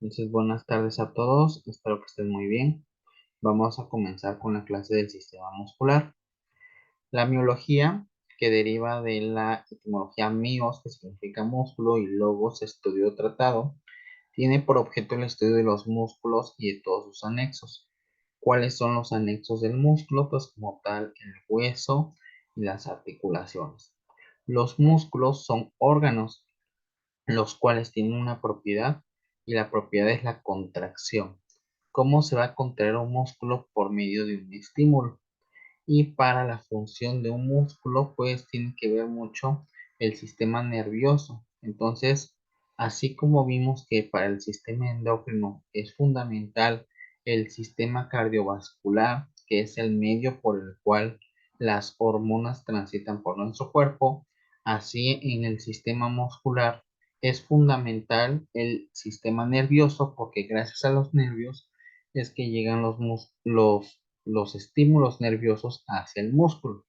Entonces, buenas tardes a todos, espero que estén muy bien. Vamos a comenzar con la clase del sistema muscular. La miología, que deriva de la etimología mios, que significa músculo, y logos, estudio o tratado, tiene por objeto el estudio de los músculos y de todos sus anexos. ¿Cuáles son los anexos del músculo? Pues como tal, el hueso y las articulaciones. Los músculos son órganos los cuales tienen una propiedad y la propiedad es la contracción. ¿Cómo se va a contraer un músculo? Por medio de un estímulo. Y para la función de un músculo, pues tiene que ver mucho el sistema nervioso. Entonces, así como vimos que para el sistema endocrino es fundamental el sistema cardiovascular, que es el medio por el cual las hormonas transitan por nuestro cuerpo, así en el sistema muscular es fundamental el sistema nervioso, porque gracias a los nervios es que llegan los estímulos nerviosos hacia el músculo.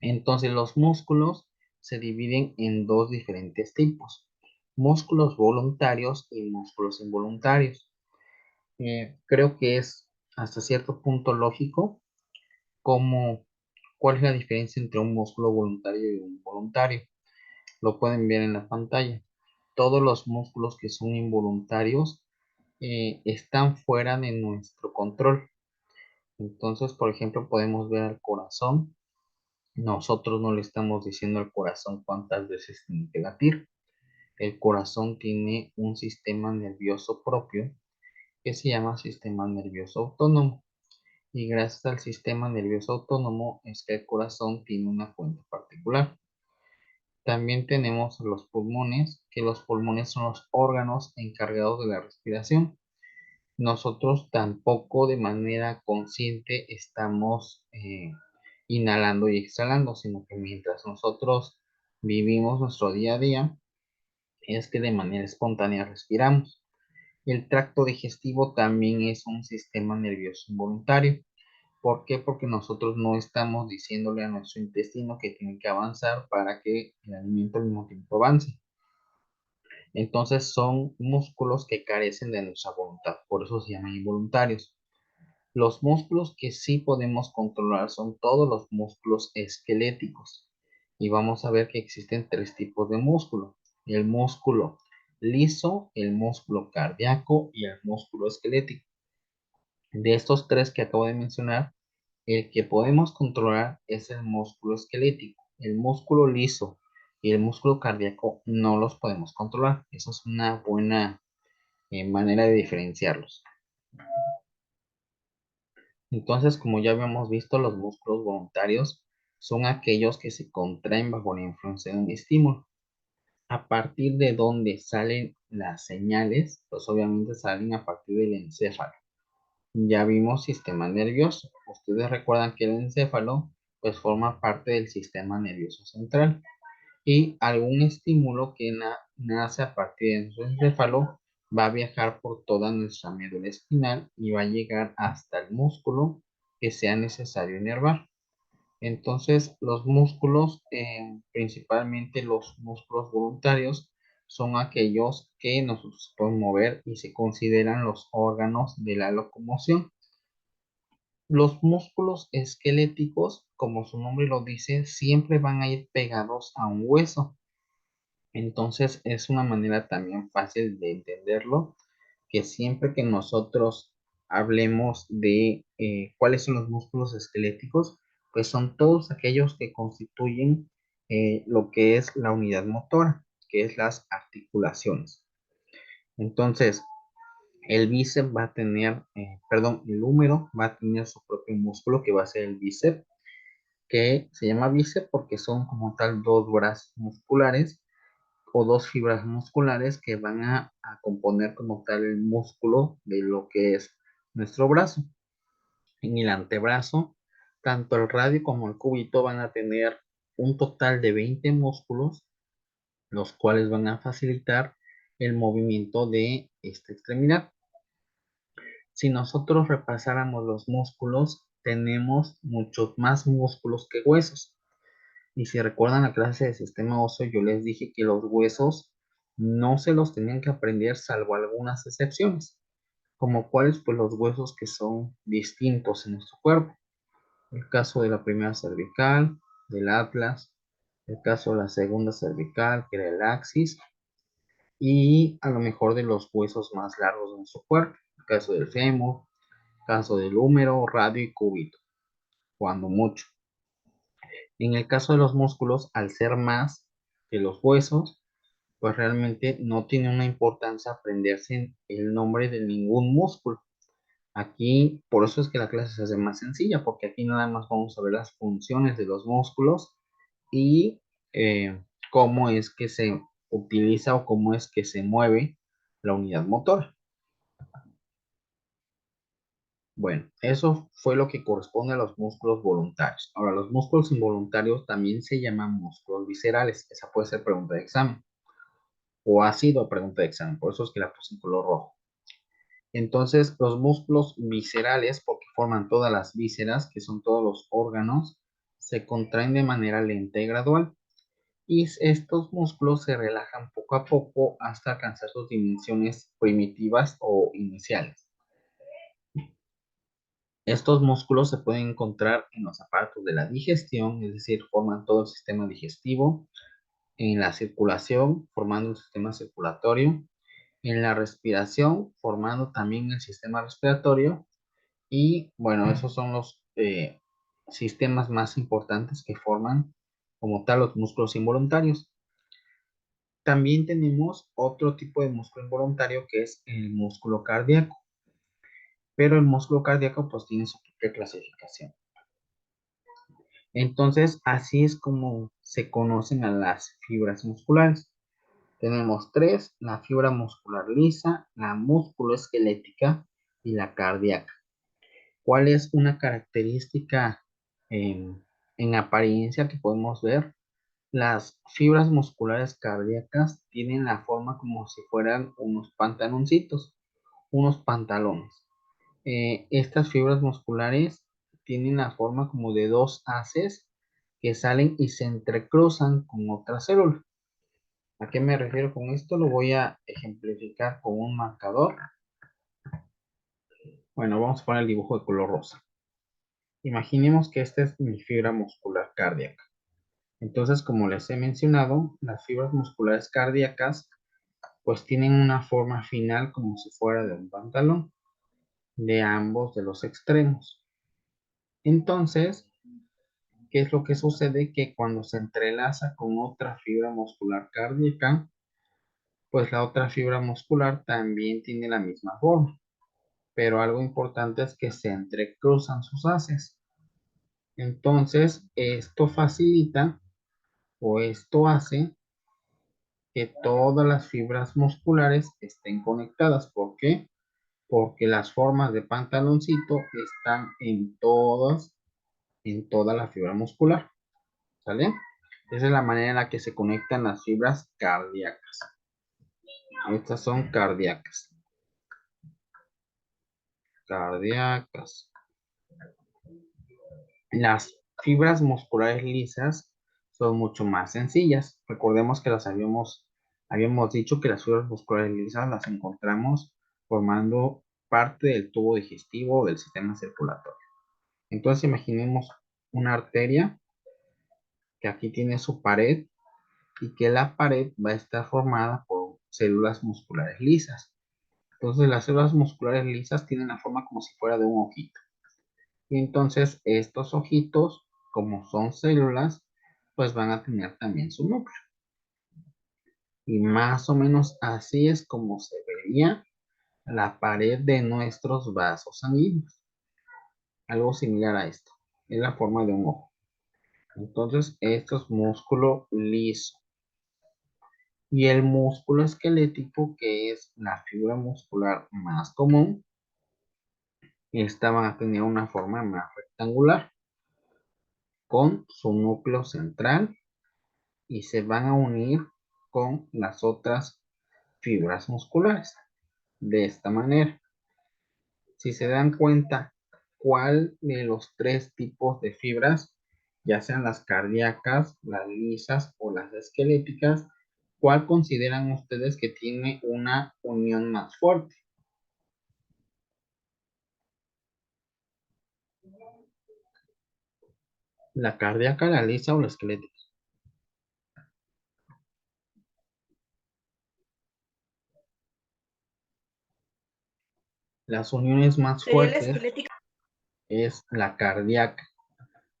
Entonces los músculos se dividen en dos diferentes tipos: músculos voluntarios y músculos involuntarios. Creo que es hasta cierto punto lógico cómo, cuál es la diferencia entre un músculo voluntario y un voluntario. Lo pueden ver en la pantalla. Todos los músculos que son involuntarios están fuera de nuestro control. Entonces, por ejemplo, podemos ver al corazón. Nosotros no le estamos diciendo al corazón cuántas veces tiene que latir. El corazón tiene un sistema nervioso propio que se llama sistema nervioso autónomo. Y gracias al sistema nervioso autónomo es que el corazón tiene una fuente particular. También tenemos los pulmones, que los pulmones son los órganos encargados de la respiración. Nosotros tampoco de manera consciente estamos inhalando y exhalando, sino que mientras nosotros vivimos nuestro día a día, es que de manera espontánea respiramos. El tracto digestivo también es un sistema nervioso involuntario. ¿Por qué? Porque nosotros no estamos diciéndole a nuestro intestino que tiene que avanzar para que el alimento al mismo tiempo avance. Entonces son músculos que carecen de nuestra voluntad, por eso se llaman involuntarios. Los músculos que sí podemos controlar son todos los músculos esqueléticos. Y vamos a ver que existen tres tipos de músculo: el músculo liso, el músculo cardíaco y el músculo esquelético. De estos tres que acabo de mencionar, el que podemos controlar es el músculo esquelético. El músculo liso y el músculo cardíaco no los podemos controlar. Eso es una buena manera de diferenciarlos. Entonces, como ya habíamos visto, los músculos voluntarios son aquellos que se contraen bajo la influencia de un estímulo. A partir de donde salen las señales, pues obviamente salen a partir del encéfalo. Ya vimos sistema nervioso. Ustedes recuerdan que el encéfalo pues forma parte del sistema nervioso central. Y algún estímulo que nace a partir de nuestro encéfalo va a viajar por toda nuestra médula espinal y va a llegar hasta el músculo que sea necesario inervar. Entonces, los músculos, principalmente los músculos voluntarios, son aquellos que nosotros podemos mover y se consideran los órganos de la locomoción. Los músculos esqueléticos, como su nombre lo dice, siempre van a ir pegados a un hueso. Entonces es una manera también fácil de entenderlo, que siempre que nosotros hablemos de cuáles son los músculos esqueléticos, pues son todos aquellos que constituyen lo que es la unidad motora, que es las articulaciones. Entonces, el bíceps va a tener, perdón, el húmero va a tener su propio músculo que va a ser el bíceps, que se llama bíceps porque son como tal dos brazos musculares o dos fibras musculares que van a componer como tal el músculo de lo que es nuestro brazo. En el antebrazo, tanto el radio como el cúbito van a tener un total de 20 músculos, los cuales van a facilitar el movimiento de esta extremidad. Si nosotros repasáramos los músculos, tenemos muchos más músculos que huesos. Y si recuerdan la clase de sistema óseo, yo les dije que los huesos no se los tenían que aprender salvo algunas excepciones, como cuáles, pues los huesos que son distintos en nuestro cuerpo. El caso de la primera cervical, del atlas, el caso de la segunda cervical, que era el axis, y a lo mejor de los huesos más largos de nuestro cuerpo, el caso del fémur, el caso del húmero, radio y cúbito, cuando mucho. En el caso de los músculos, al ser más que los huesos, pues realmente no tiene una importancia aprenderse el nombre de ningún músculo. Aquí, por eso es que la clase se hace más sencilla, porque aquí nada más vamos a ver las funciones de los músculos y cómo es que se utiliza o cómo es que se mueve la unidad motora. Bueno, eso fue lo que corresponde a los músculos voluntarios. Ahora, los músculos involuntarios también se llaman músculos viscerales. Esa puede ser pregunta de examen o ha sido pregunta de examen, por eso es que la puse en color rojo. Entonces, los músculos viscerales, porque forman todas las vísceras, que son todos los órganos, se contraen de manera lenta y gradual. Y estos músculos se relajan poco a poco hasta alcanzar sus dimensiones primitivas o iniciales. Estos músculos se pueden encontrar en los aparatos de la digestión, es decir, forman todo el sistema digestivo, en la circulación, formando el sistema circulatorio, en la respiración, formando también el sistema respiratorio. Y bueno, esos son los sistemas más importantes que forman como tal los músculos involuntarios. También tenemos otro tipo de músculo involuntario que es el músculo cardíaco, pero el músculo cardíaco pues tiene su propia clasificación. Entonces, así es como se conocen a las fibras musculares. Tenemos tres: la fibra muscular lisa, la musculoesquelética y la cardíaca. ¿Cuál es una característica en apariencia que podemos ver? Las fibras musculares cardíacas tienen la forma como si fueran unos pantaloncitos, unos pantalones. Estas fibras musculares tienen la forma como de dos haces que salen y se entrecruzan con otra célula. ¿A qué me refiero con esto? Lo voy a ejemplificar con un marcador. Bueno, vamos a poner el dibujo de color rosa. Imaginemos que esta es mi fibra muscular cardíaca. Entonces, como les he mencionado, las fibras musculares cardíacas pues tienen una forma final como si fuera de un pantalón de ambos de los extremos. Entonces, ¿qué es lo que sucede? Que cuando se entrelaza con otra fibra muscular cardíaca, pues la otra fibra muscular también tiene la misma forma. Pero algo importante es que se entrecruzan sus haces. Entonces, esto facilita o esto hace que todas las fibras musculares estén conectadas. ¿Por qué? Porque las formas de pantaloncito están en toda la fibra muscular. ¿Sale? Esa es la manera en la que se conectan las fibras cardíacas. Estas son cardíacas. Cardíacas. Las fibras musculares lisas son mucho más sencillas. Recordemos que habíamos dicho que las fibras musculares lisas las encontramos formando parte del tubo digestivo o del sistema circulatorio. Entonces imaginemos una arteria que aquí tiene su pared y que la pared va a estar formada por células musculares lisas. Entonces las células musculares lisas tienen la forma como si fuera de un ojito. Y entonces estos ojitos, como son células, pues van a tener también su núcleo. Y más o menos así es como se vería la pared de nuestros vasos sanguíneos. Algo similar a esto. Es la forma de un ojo. Entonces, esto es músculo liso. Y el músculo esquelético, que es la fibra muscular más común, esta va a tener una forma más rectangular, con su núcleo central y se van a unir con las otras fibras musculares. De esta manera, si se dan cuenta, ¿cuál de los tres tipos de fibras, ya sean las cardíacas, las lisas o las esqueléticas, ¿Cuál consideran ustedes que tiene una unión más fuerte? ¿La cardíaca, la lisa o la esquelética? Las uniones más Sería la fuertes esquelética. es la cardíaca.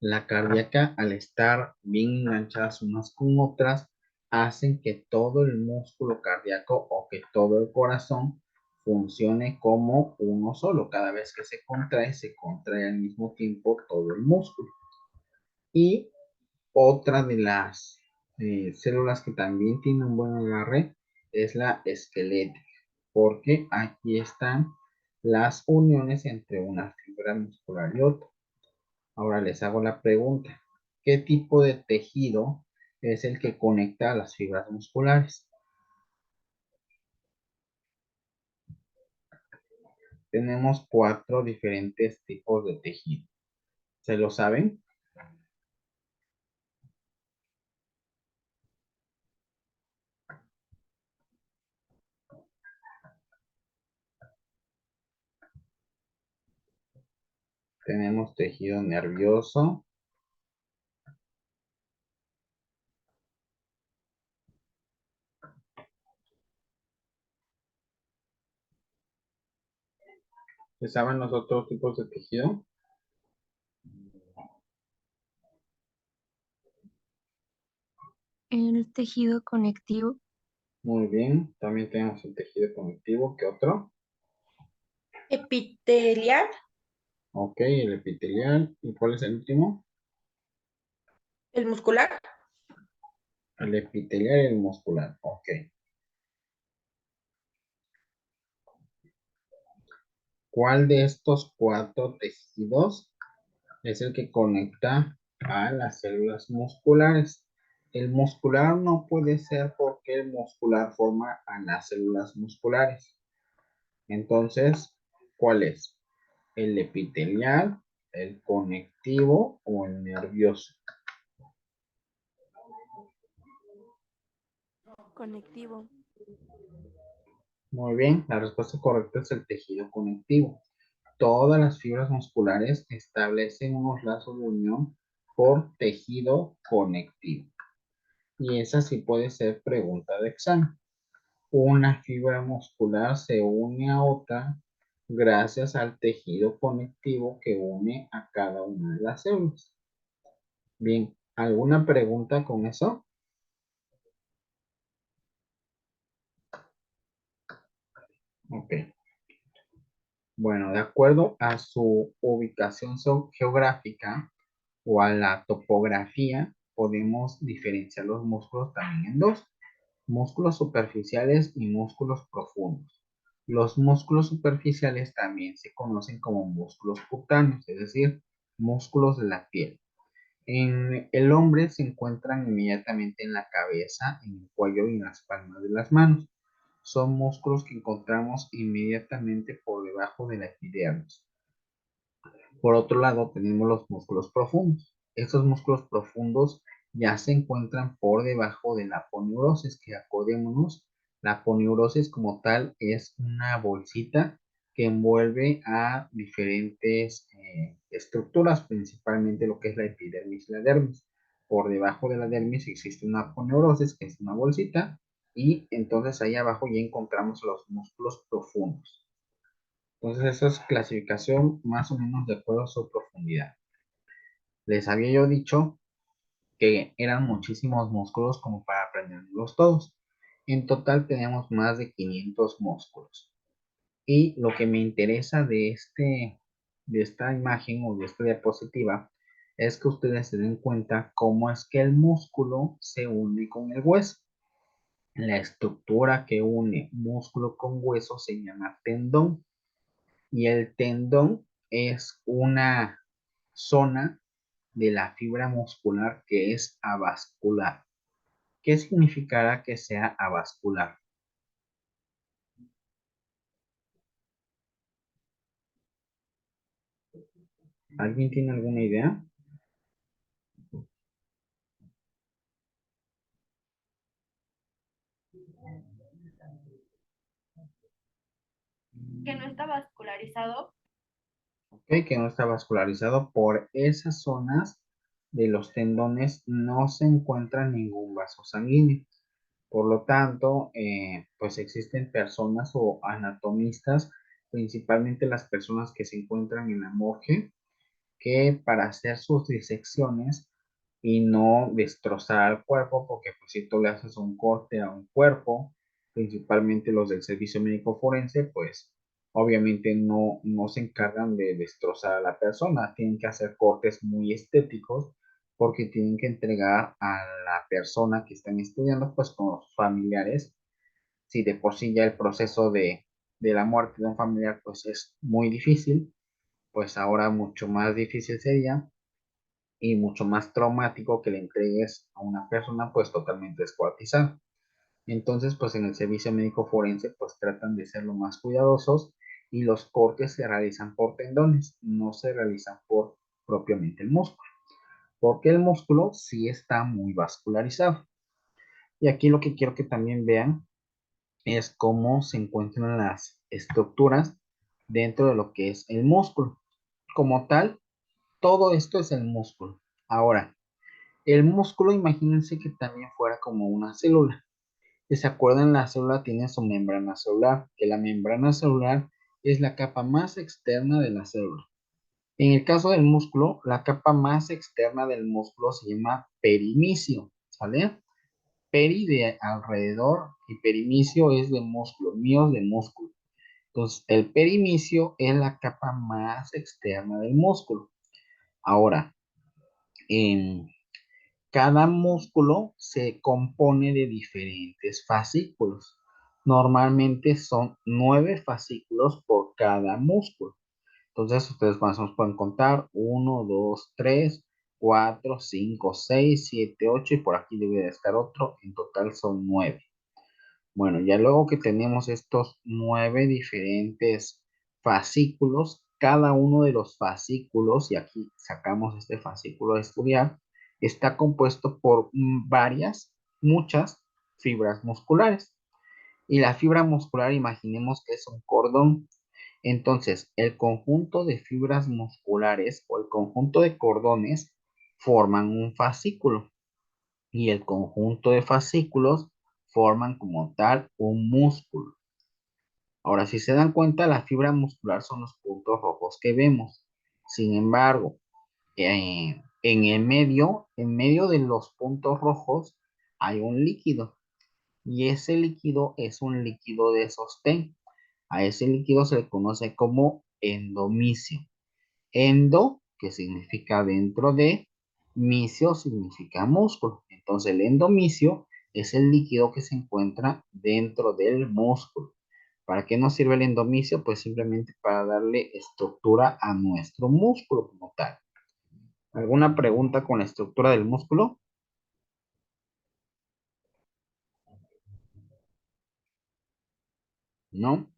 La cardíaca, al estar bien enganchadas unas con otras, hacen que todo el músculo cardíaco o que todo el corazón funcione como uno solo. Cada vez que se contrae al mismo tiempo todo el músculo. Y otra de las células que también tiene un buen agarre es la esquelética, porque aquí están las uniones entre una fibra muscular y otra. Ahora les hago la pregunta, ¿qué tipo de tejido es el que conecta a las fibras musculares? Tenemos 4 diferentes tipos de tejido. ¿Se lo saben? Tenemos tejido nervioso, ¿se saben los otros tipos de tejido? El tejido conectivo, Muy bien, también tenemos el tejido conectivo, ¿qué otro? Epitelial, Ok, el epitelial, ¿y cuál es el último? el muscular. El epitelial y el muscular, ok. ¿Cuál de estos 4 tejidos es el que conecta a las células musculares? El muscular no puede ser porque el muscular forma a las células musculares. Entonces, ¿cuál es? ¿El epitelial, el conectivo o el nervioso? conectivo, Muy bien, la respuesta correcta es el tejido conectivo. Todas las fibras musculares establecen unos lazos de unión por tejido conectivo. Y esa sí puede ser pregunta de examen. Una fibra muscular se une a otra gracias al tejido conectivo que une a cada una de las células. Bien, ¿alguna pregunta con eso? Ok. Bueno, de acuerdo a su ubicación geográfica o a la topografía, podemos diferenciar los músculos también en dos: músculos superficiales y músculos profundos. Los músculos superficiales también se conocen como músculos cutáneos, es decir, músculos de la piel. En el hombre se encuentran inmediatamente en la cabeza, en el cuello y en las palmas de las manos. Son músculos que encontramos inmediatamente por debajo de la epidermis. Por otro lado, tenemos los músculos profundos. Estos músculos profundos ya se encuentran por debajo de la aponeurosis, que acordémonos, la aponeurosis como tal es una bolsita que envuelve a diferentes estructuras, principalmente lo que es la epidermis y la dermis. Por debajo de la dermis existe una aponeurosis, que es una bolsita, y entonces ahí abajo ya encontramos los músculos profundos. Entonces, esa es clasificación más o menos de acuerdo a su profundidad. Les había yo dicho que eran muchísimos músculos como para aprenderlos todos. En total tenemos más de 500 músculos. Y lo que me interesa de esta imagen o de esta diapositiva es que ustedes se den cuenta cómo es que el músculo se une con el hueso. La estructura que une músculo con hueso se llama tendón. Y el tendón es una zona de la fibra muscular que es avascular. ¿Qué significará que sea avascular? ¿Alguien tiene alguna idea? Que no está vascularizado. Ok, que no está vascularizado. Por esas zonas de los tendones no se encuentra ningún vaso sanguíneo. Por lo tanto, pues existen personas o anatomistas, principalmente las personas que se encuentran en la morgue, que para hacer sus disecciones y no destrozar al cuerpo, porque pues si tú le haces un corte a un cuerpo, principalmente los del servicio médico forense, pues obviamente no se encargan de destrozar a la persona, tienen que hacer cortes muy estéticos porque tienen que entregar a la persona que están estudiando pues con los familiares. Si de por sí ya el proceso de la muerte de un familiar pues es muy difícil, pues ahora mucho más difícil sería y mucho más traumático que le entregues a una persona pues totalmente descuartizada. Entonces, pues en el servicio médico forense pues tratan de ser lo más cuidadosos y los cortes se realizan por tendones, no se realizan por propiamente el músculo, porque el músculo sí está muy vascularizado. Y aquí lo que quiero que también vean es cómo se encuentran las estructuras dentro de lo que es el músculo. Como tal, todo esto es el músculo. Ahora, el músculo, imagínense que también fuera como una célula. Si se acuerdan, la célula tiene su membrana celular, que la membrana celular es la capa más externa de la célula. En el caso del músculo, la capa más externa del músculo se llama perimicio, ¿sale? Peri de alrededor y perimicio es de músculo, míos de músculo. Entonces, el perimicio es la capa más externa del músculo. Ahora, en cada músculo se compone de diferentes fascículos. Normalmente son 9 fascículos por cada músculo. Entonces ustedes más o menos pueden contar 1, 2, 3, 4, 5, 6, 7, 8 y por aquí debe de estar otro. En total son 9. Bueno, ya luego que tenemos estos 9 diferentes fascículos, cada uno de los fascículos, y aquí sacamos este fascículo de estudiar, está compuesto por muchas fibras musculares. Y la fibra muscular, imaginemos que es un cordón. Entonces, el conjunto de fibras musculares o el conjunto de cordones forman un fascículo y el conjunto de fascículos forman como tal un músculo. Ahora, si se dan cuenta, la fibra muscular son los puntos rojos que vemos. Sin embargo, en medio de los puntos rojos, hay un líquido. Y ese líquido es un líquido de sostén. A ese líquido se le conoce como endomisio. Endo, que significa dentro de, misio significa músculo. Entonces el endomisio es el líquido que se encuentra dentro del músculo. ¿Para qué nos sirve el endomisio? Pues simplemente para darle estructura a nuestro músculo como tal. ¿Alguna pregunta con la estructura del músculo? ¿No?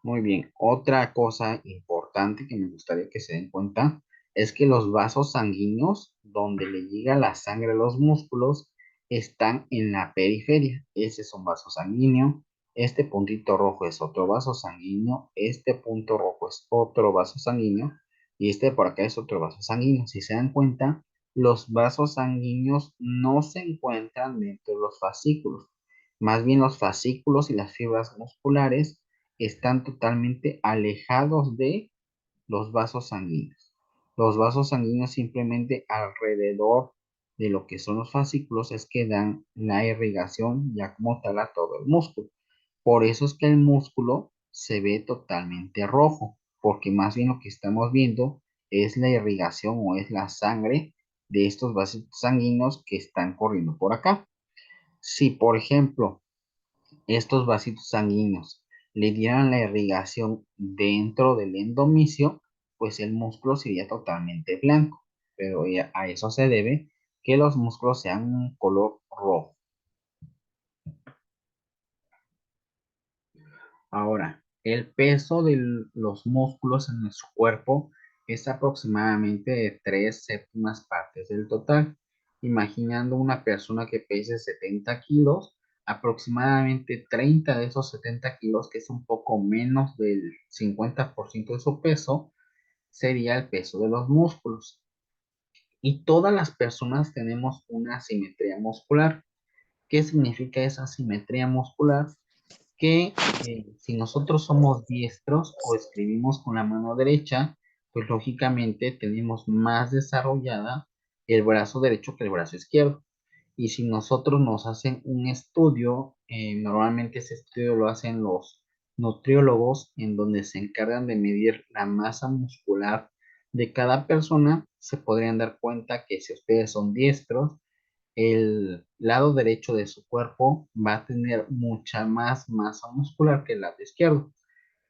Muy bien. Otra cosa importante que me gustaría que se den cuenta es que los vasos sanguíneos, donde le llega la sangre a los músculos, están en la periferia. Ese es un vaso sanguíneo. Este puntito rojo es otro vaso sanguíneo. Este punto rojo es otro vaso sanguíneo. Y este por acá es otro vaso sanguíneo. Si se dan cuenta, los vasos sanguíneos no se encuentran dentro de los fascículos. Más bien los fascículos y las fibras musculares están totalmente alejados de los vasos sanguíneos. Los vasos sanguíneos simplemente alrededor de lo que son los fascículos es que dan la irrigación ya como tal a todo el músculo. Por eso es que el músculo se ve totalmente rojo, porque más bien lo que estamos viendo es la irrigación o es la sangre de estos vasos sanguíneos que están corriendo por acá. Si, por ejemplo, estos vasitos sanguíneos le dieran la irrigación dentro del endomisio, pues el músculo sería totalmente blanco. Pero a eso se debe que los músculos sean un color rojo. Ahora, el peso de los músculos en nuestro cuerpo es aproximadamente de 3/7 partes del total. Imaginando una persona que pese 70 kilos, aproximadamente 30 de esos 70 kilos, que es un poco menos del 50% de su peso, sería el peso de los músculos. Y todas las personas tenemos una asimetría muscular. ¿Qué significa esa asimetría muscular? Que si nosotros somos diestros o escribimos con la mano derecha, pues lógicamente tenemos más desarrollada el brazo derecho que el brazo izquierdo. Y si nosotros nos hacen un estudio, normalmente ese estudio lo hacen los nutriólogos, en donde se encargan de medir la masa muscular de cada persona, se podrían dar cuenta que si ustedes son diestros, el lado derecho de su cuerpo va a tener mucha más masa muscular que el lado izquierdo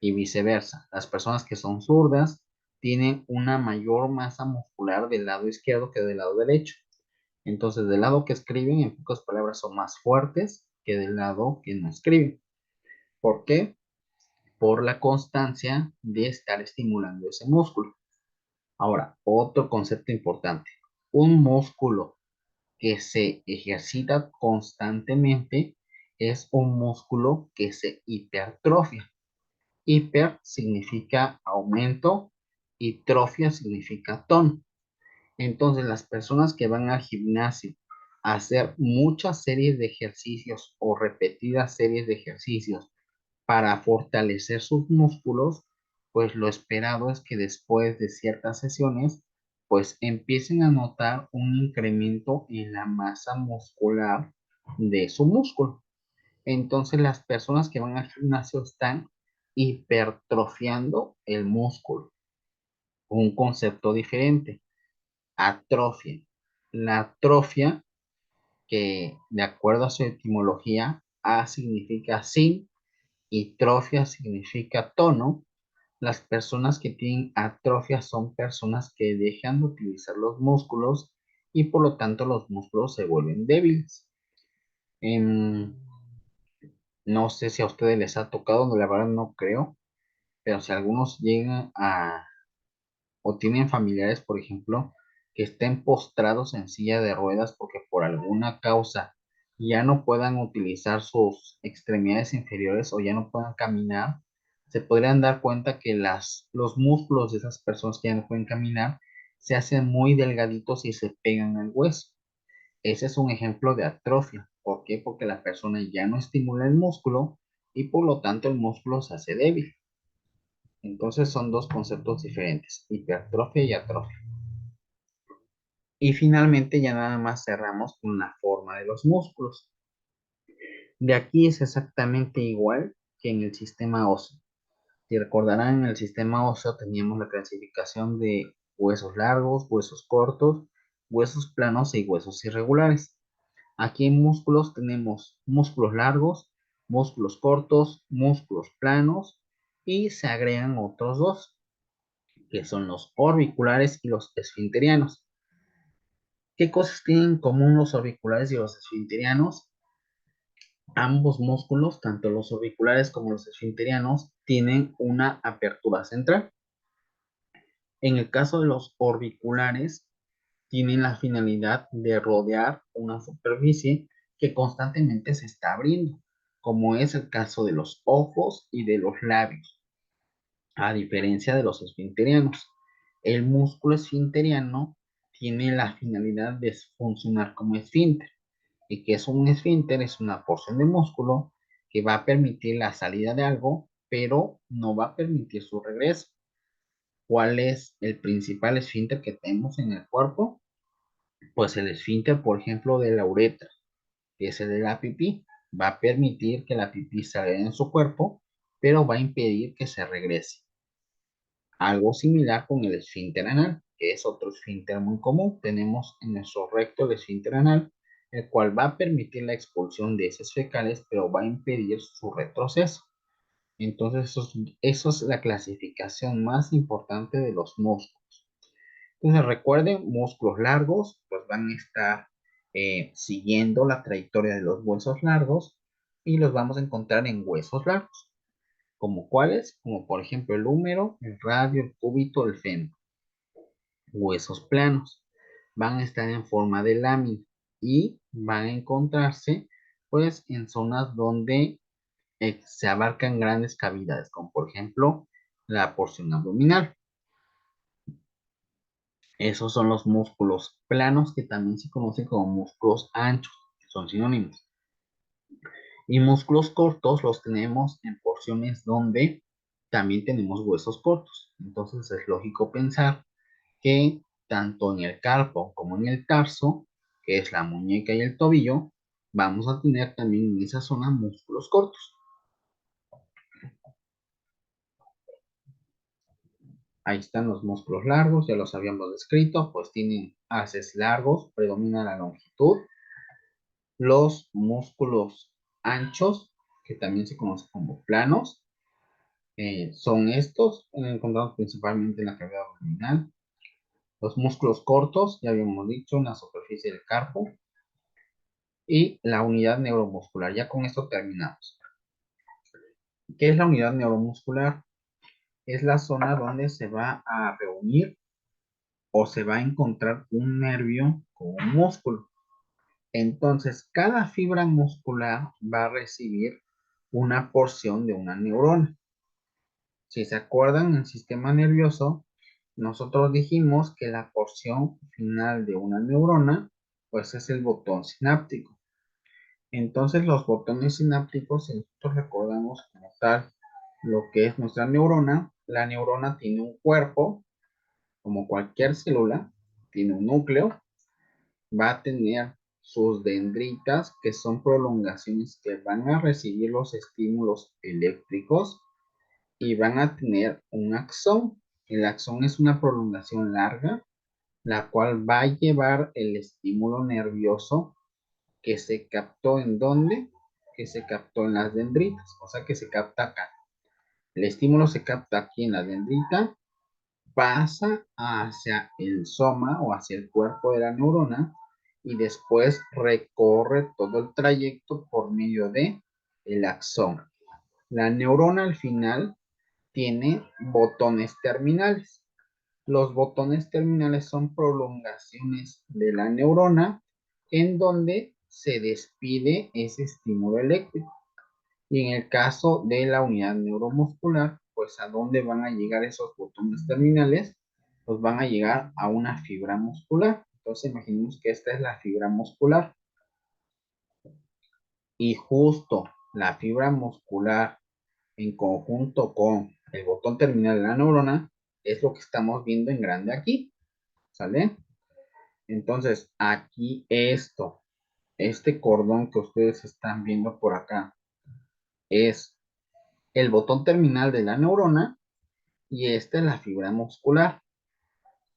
y viceversa. Las personas que son zurdas tienen una mayor masa muscular del lado izquierdo que del lado derecho. Entonces, del lado que escriben, en pocas palabras, son más fuertes que del lado que no escriben. ¿Por qué? Por la constancia de estar estimulando ese músculo. Ahora, otro concepto importante. Un músculo que se ejercita constantemente es un músculo que se hipertrofia. Hiper significa aumento y trofia significa tono. Entonces, las personas que van al gimnasio a hacer muchas series de ejercicios o repetidas series de ejercicios para fortalecer sus músculos, pues lo esperado es que después de ciertas sesiones, pues empiecen a notar un incremento en la masa muscular de su músculo. Entonces, las personas que van al gimnasio están hipertrofiando el músculo. Un concepto diferente. Atrofia. La atrofia, que de acuerdo a su etimología, A significa sin y trofia significa tono. Las personas que tienen atrofia son personas que dejan de utilizar los músculos y por lo tanto los músculos se vuelven débiles. No sé si a ustedes les ha tocado, la verdad no creo, pero si algunos llegan a o tienen familiares, por ejemplo, que estén postrados en silla de ruedas porque por alguna causa ya no puedan utilizar sus extremidades inferiores o ya no puedan caminar, se podrían dar cuenta que los músculos de esas personas que ya no pueden caminar se hacen muy delgaditos y se pegan al hueso. Ese es un ejemplo de atrofia. ¿Por qué? Porque la persona ya no estimula el músculo y por lo tanto el músculo se hace débil. Entonces son dos conceptos diferentes, hipertrofia y atrofia. Y finalmente ya nada más cerramos con la forma de los músculos. De aquí es exactamente igual que en el sistema óseo. Si recordarán, en el sistema óseo teníamos la clasificación de huesos largos, huesos cortos, huesos planos y huesos irregulares. Aquí en músculos tenemos músculos largos, músculos cortos, músculos planos y se agregan otros dos, que son los orbiculares y los esfinterianos. ¿Qué cosas tienen en común los orbiculares y los esfinterianos? Ambos músculos, tanto los orbiculares como los esfinterianos, tienen una apertura central. En el caso de los orbiculares, tienen la finalidad de rodear una superficie que constantemente se está abriendo, como es el caso de los ojos y de los labios, a diferencia de los esfinterianos. El músculo esfinteriano tiene la finalidad de funcionar como esfínter. ¿Y que es un esfínter? Es una porción de músculo que va a permitir la salida de algo, pero no va a permitir su regreso. ¿Cuál es el principal esfínter que tenemos en el cuerpo? Pues el esfínter, por ejemplo, de la uretra, que es el de la pipí. Va a permitir que la pipí salga en su cuerpo, pero va a impedir que se regrese. Algo similar con el esfínter anal, que es otro esfínter muy común. Tenemos en nuestro recto el esfínter anal, el cual va a permitir la expulsión de heces fecales, pero va a impedir su retroceso. Entonces, eso es la clasificación más importante de los músculos. Entonces, recuerden, músculos largos, pues van a estar siguiendo la trayectoria de los huesos largos y los vamos a encontrar en huesos largos. ¿Como cuáles? Como por ejemplo el húmero, el radio, el cúbito, el fémur. Huesos planos van a estar en forma de lámina y van a encontrarse Pues en zonas donde se abarcan grandes cavidades, como por ejemplo la porción abdominal. Esos son los músculos planos, que también se conocen como músculos anchos, que son sinónimos. Y músculos cortos los tenemos en porciones donde también tenemos huesos cortos. Entonces es lógico pensar que tanto en el carpo como en el tarso, que es la muñeca y el tobillo, vamos a tener también en esa zona músculos cortos. Ahí están los músculos largos, ya los habíamos descrito, pues tienen haces largos, predomina la longitud. Los músculos anchos, que también se conocen como planos, son estos, encontramos principalmente en la cavidad abdominal. Los músculos cortos, ya habíamos dicho, en la superficie del carpo. Y la unidad neuromuscular. Ya con esto terminamos. ¿Qué es la unidad neuromuscular? Es la zona donde se va a reunir o se va a encontrar un nervio con un músculo. Entonces, cada fibra muscular va a recibir una porción de una neurona. Si se acuerdan, en el sistema nervioso, nosotros dijimos que la porción final de una neurona, pues es el botón sináptico. Entonces, los botones sinápticos, si nosotros recordamos como tal lo que es nuestra neurona, la neurona tiene un cuerpo, como cualquier célula, tiene un núcleo, va a tener sus dendritas, que son prolongaciones que van a recibir los estímulos eléctricos, y van a tener un axón. El axón es una prolongación larga, la cual va a llevar el estímulo nervioso que se captó en dónde, que se captó en las dendritas, o sea que se capta acá. El estímulo se capta aquí en la dendrita, pasa hacia el soma o hacia el cuerpo de la neurona y después recorre todo el trayecto por medio de el axón. La neurona al final tiene botones terminales. Los botones terminales son prolongaciones de la neurona en donde se despide ese estímulo eléctrico. Y en el caso de la unidad neuromuscular, pues a dónde van a llegar esos botones terminales, pues van a llegar a una fibra muscular. Entonces imaginemos que esta es la fibra muscular. Y justo la fibra muscular en conjunto con el botón terminal de la neurona es lo que estamos viendo en grande aquí. ¿Sale? Entonces, aquí este cordón que ustedes están viendo por acá, es el botón terminal de la neurona y esta es la fibra muscular.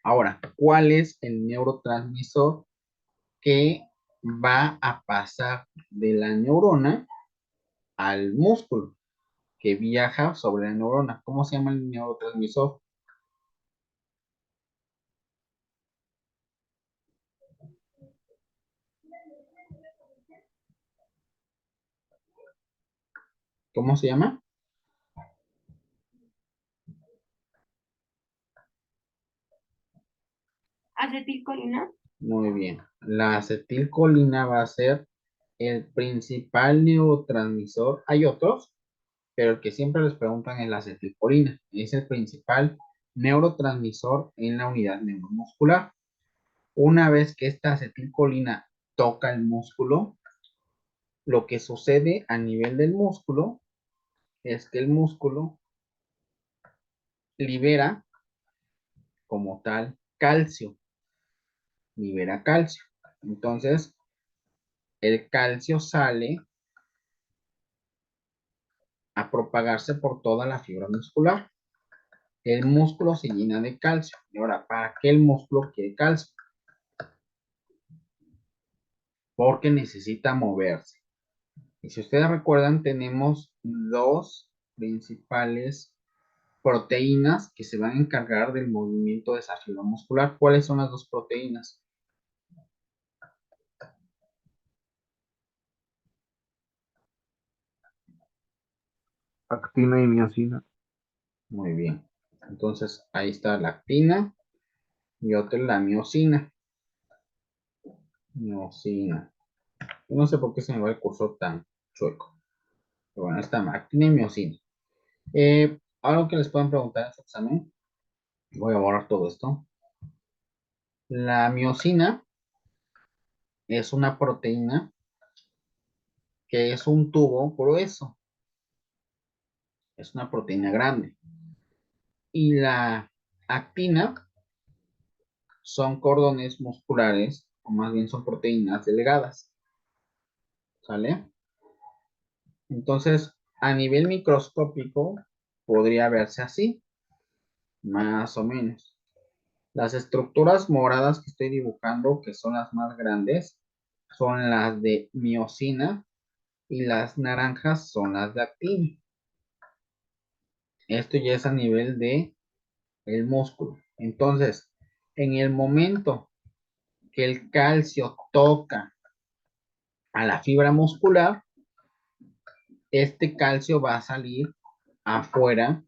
Ahora, ¿cuál es el neurotransmisor que va a pasar de la neurona al músculo, que viaja sobre la neurona? ¿Cómo se llama el neurotransmisor? ¿Cómo se llama? Acetilcolina. Muy bien. La acetilcolina va a ser el principal neurotransmisor. Hay otros, pero el que siempre les preguntan es la acetilcolina. Es el principal neurotransmisor en la unidad neuromuscular. Una vez que esta acetilcolina toca el músculo, lo que sucede a nivel del músculo es que el músculo libera como tal calcio. Libera calcio. Entonces, el calcio sale a propagarse por toda la fibra muscular. El músculo se llena de calcio. Y ahora, ¿para qué el músculo quiere calcio? Porque necesita moverse. Y si ustedes recuerdan, tenemos dos principales proteínas que se van a encargar del movimiento de esa fibra muscular. ¿Cuáles son las dos proteínas? Actina y miosina. Muy bien. Entonces, ahí está la actina y otra la miosina. Miosina. No sé por qué se me va el cursor tan chueco. Pero bueno, está mal. Actina y miocina. Algo que les pueden preguntar en su examen. Voy a borrar todo esto. La miocina es una proteína que es un tubo grueso. Es una proteína grande. Y la actina son cordones musculares, o más bien son proteínas delgadas. ¿Sale? Entonces, a nivel microscópico, podría verse así, más o menos. Las estructuras moradas que estoy dibujando, que son las más grandes, son las de miocina y las naranjas son las de actina. Esto ya es a nivel de el músculo. Entonces, en el momento que el calcio toca a la fibra muscular, este calcio va a salir afuera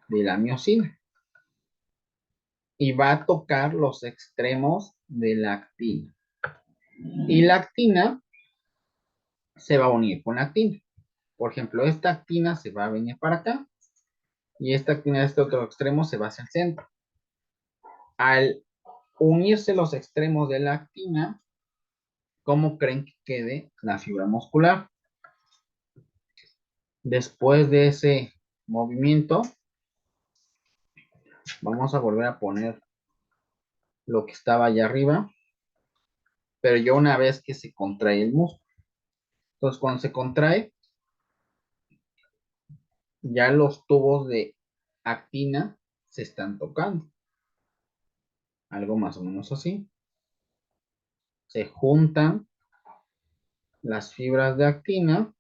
de la miocina y va a tocar los extremos de la actina. Y la actina se va a unir con la actina. Por ejemplo, esta actina se va a venir para acá y esta actina de este otro extremo se va hacia el centro. Al unirse los extremos de la actina, ¿cómo creen que quede la fibra muscular? Después de ese movimiento, vamos a volver a poner lo que estaba allá arriba, pero ya una vez que se contrae el músculo. Entonces, cuando se contrae, ya los tubos de actina se están tocando. Algo más o menos así. Se juntan las fibras de actina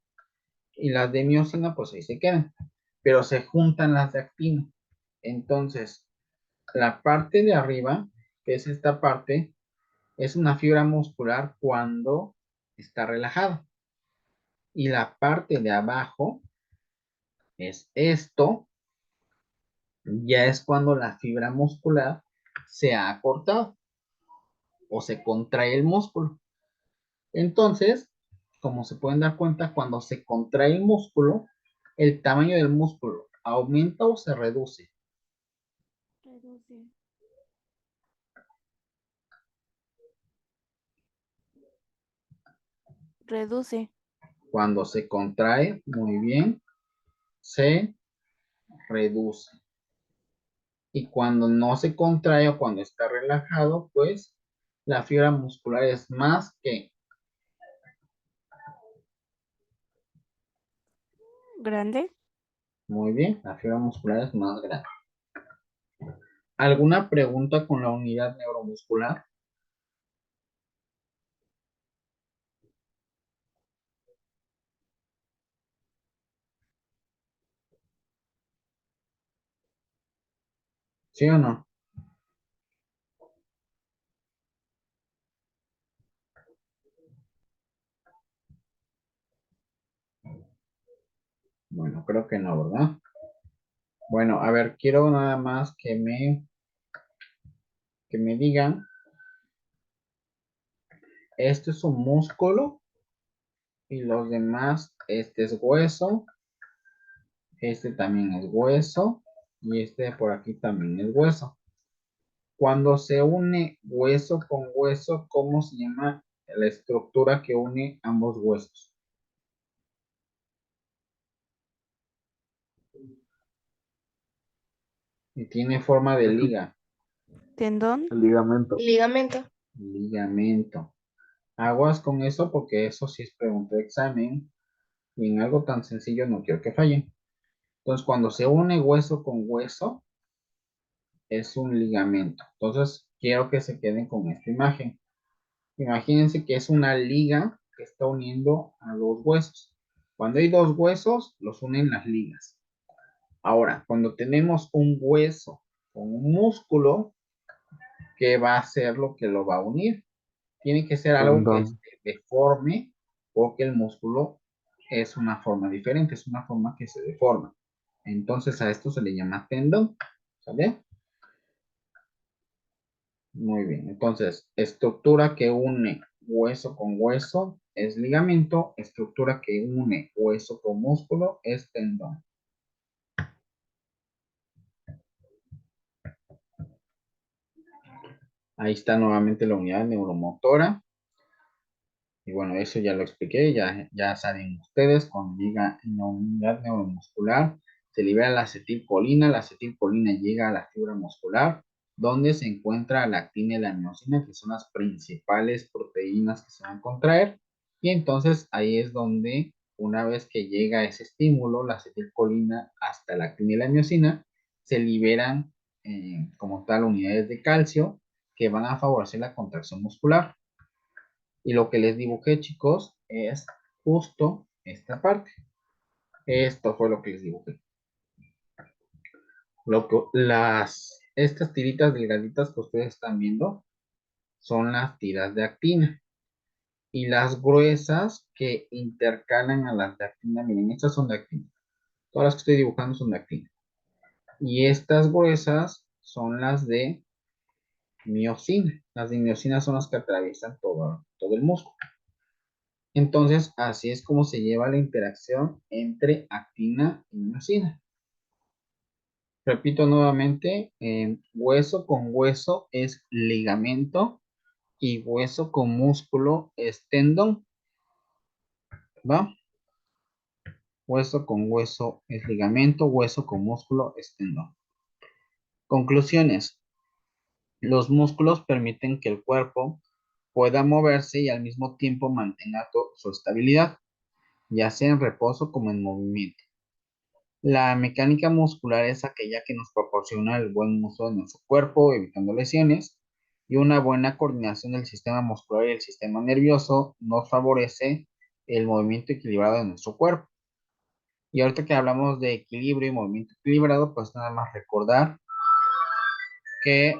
y las de miocina, pues ahí se quedan. Pero se juntan las de actina. Entonces, la parte de arriba, que es esta parte, es una fibra muscular cuando está relajada. Y la parte de abajo es esto, ya es cuando la fibra muscular se ha cortado o se contrae el músculo. Entonces, como se pueden dar cuenta, cuando se contrae el músculo, el tamaño del músculo aumenta o se reduce. Reduce. Reduce. Cuando se contrae, muy bien, se reduce. Y cuando no se contrae o cuando está relajado, pues la fibra muscular es más que Grande. muy bien, la fibra muscular es más grande. ¿Alguna pregunta con la unidad neuromuscular? ¿Sí o no? Bueno, creo que no, ¿verdad? Bueno, a ver, quiero nada más que me digan, este es un músculo y los demás, este es hueso, este también es hueso y este por aquí también es hueso. Cuando se une hueso con hueso, ¿cómo se llama la estructura que une ambos huesos? Y tiene forma de liga, Tendón. El ligamento. Ligamento. ligamento. Aguas con eso porque eso sí es pregunta de examen y en algo tan sencillo no quiero que fallen. Entonces, cuando se une hueso con hueso, es un ligamento. Entonces, quiero que se queden con esta imagen. Imagínense que es una liga que está uniendo a dos huesos. Cuando hay dos huesos, los unen las ligas. Ahora, cuando tenemos un hueso con un músculo, ¿qué va a ser lo que lo va a unir? Tiene que ser algo que Tendón. esté deforme porque el músculo es una forma diferente, es una forma que se deforma. Entonces a esto se le llama tendón. ¿Sale? Muy bien. Entonces, estructura que une hueso con hueso es ligamento, estructura que une hueso con músculo es tendón. Ahí está nuevamente la unidad neuromotora. Y bueno, eso ya lo expliqué, ya saben ustedes, cuando llega en la unidad neuromuscular, se libera la acetilcolina llega a la fibra muscular, donde se encuentra la actina y la miosina, que son las principales proteínas que se van a contraer, y entonces ahí es donde, una vez que llega ese estímulo, la acetilcolina hasta la actina y la miosina, se liberan como tal unidades de calcio que van a favorecer la contracción muscular. Y lo que les dibujé, chicos, es justo esta parte. Esto fue lo que les dibujé. Estas tiritas delgaditas que ustedes están viendo son las tiras de actina. Y las gruesas que intercalan a las de actina, miren, estas son de actina. Todas las que estoy dibujando son de actina. Y estas gruesas son las de miosina. Las de miosina son las que atraviesan todo el músculo. Entonces, así es como se lleva la interacción entre actina y miosina. Repito nuevamente, hueso con hueso es ligamento y hueso con músculo es tendón. ¿Va? Hueso con hueso es ligamento, hueso con músculo es tendón. Conclusiones. Los músculos permiten que el cuerpo pueda moverse y al mismo tiempo mantenga su estabilidad, ya sea en reposo como en movimiento. La mecánica muscular es aquella que nos proporciona el buen uso de nuestro cuerpo, evitando lesiones, y una buena coordinación del sistema muscular y el sistema nervioso nos favorece el movimiento equilibrado de nuestro cuerpo. Y ahorita que hablamos de equilibrio y movimiento equilibrado, pues nada más recordar que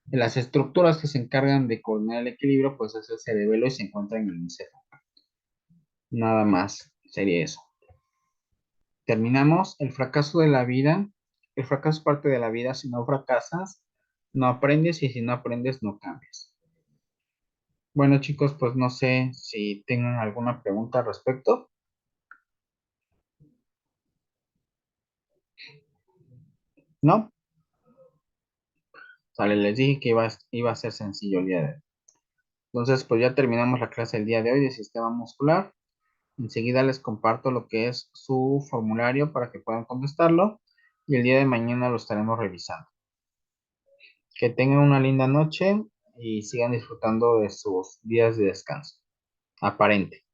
de las estructuras que se encargan de coordinar el equilibrio, pues es el cerebelo y se encuentra en el encéfalo. Nada más sería eso. Terminamos el fracaso de la vida. El fracaso es parte de la vida. Si no fracasas, no aprendes, y si no aprendes, no cambias. Bueno, chicos, pues no sé si tengan alguna pregunta al respecto. ¿No? Vale, les dije que iba a ser sencillo el día de hoy. Entonces, pues ya terminamos la clase del día de hoy de sistema muscular. Enseguida les comparto lo que es su formulario para que puedan contestarlo. Y el día de mañana lo estaremos revisando. Que tengan una linda noche y sigan disfrutando de sus días de descanso aparente.